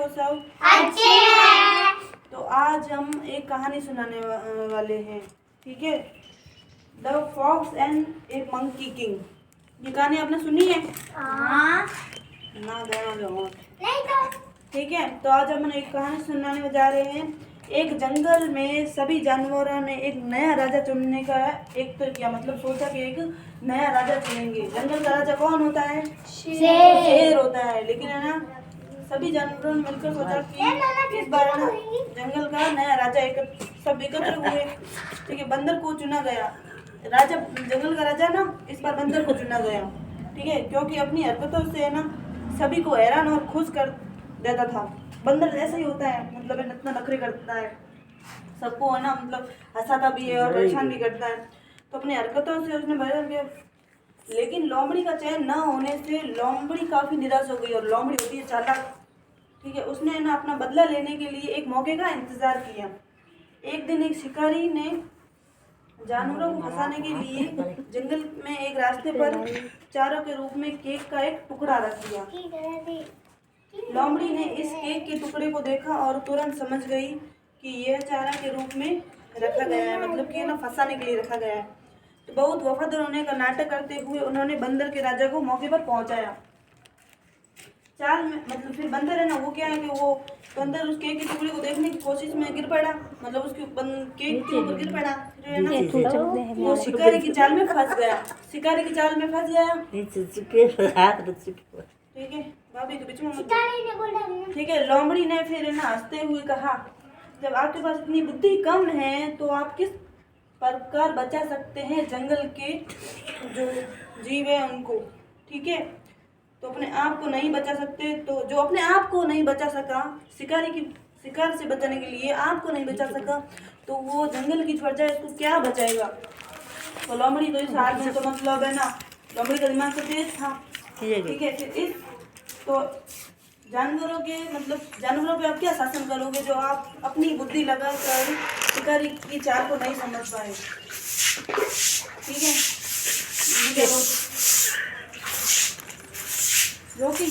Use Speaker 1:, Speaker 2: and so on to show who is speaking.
Speaker 1: हो सब?
Speaker 2: अच्छे हैं।
Speaker 1: तो आज हम एक कहानी सुनाने वाले हैं, ठीक है। The fox and a monkey king. ये कहानी आपने सुनी है?
Speaker 2: हाँ।
Speaker 1: ना गया जाओ।
Speaker 2: नहीं तो।
Speaker 1: ठीक है, तो आज हम एक कहानी सुनाने जा रहे हैं। एक जंगल में सभी जानवरों ने एक नया राजा चुनने का एक तो किया, मतलब सोचा कि एक नया राजा चुनेंगे। जंगल का राजा कौन होता है? शेर होता है। लेकिन है ना, सभी जानवरों ने मिलकर सोचा कि इस बार ना जंगल का नया राजा सब एकत्र हुए। ठीक है, बंदर को चुना गया राजा। जंगल का राजा ना इस बार बंदर को चुना गया, ठीक है, क्योंकि अपनी हरकतों से है ना सभी को हैरान और खुश कर देता था। बंदर ऐसे ही होता है, मतलब इतना नखरे करता है, सबको है ना, मतलब हंसाता भी है और परेशान भी करता है। तो अपनी हरकतों से उसने भर दिया। लेकिन लोमड़ी का चयन न होने से लोमड़ी काफी निराश हो गई। और लोमड़ी होती है चालाक, ठीक है। उसने ना अपना बदला लेने के लिए एक मौके का इंतजार किया। एक दिन एक शिकारी ने जानवरों को फंसाने के लिए जंगल में एक रास्ते पर चारों के रूप में केक का एक टुकड़ा रख दिया। लोमड़ी ने इस केक के टुकड़े को देखा और तुरंत समझ गई कि यह चारा के रूप में रखा गया है, मतलब कि ना फंसाने के लिए रखा गया है। तो बहुत वफादार होने का नाटक करते हुए उन्होंने बंदर के राजा को मौके पर पहुंचाया। चाल में मतलब फिर बंदर है ना, वो क्या है कि वो बंदर उस केक के टुकड़े को देखने की कोशिश में गिर पड़ा, मतलब उसके केक के ऊपर गिर पड़ा। फिर है ना वो शिकारी की चाल में फंस गया। शिकारी की चाल में फंस गया, ठीक है। भाभी के बीच में ठीक है। लोमड़ी ने फिर है ना हंसते हुए कहा, जब आपके पास इतनी बुद्धि कम है तो आप किस प्रकार बचा सकते हैं जंगल के जो जीव है उनको, ठीक है। तो अपने आप को नहीं बचा सकते, तो जो अपने आप को नहीं बचा सका, शिकार से बचाने के लिए आपको नहीं बचा सका, तो वो जंगल की प्रजा इसको क्या बचाएगा। तो लोमड़ी तो इस हाल में तो मतलब है ना, लोमड़ी का दिमाग तो तेज था, ठीक है। फिर इस तो जानवरों पे आप क्या शासन करोगे जो आप अपनी बुद्धि लगाकर शिकारी की चाल को नहीं समझ पाए, ठीक है। रोकी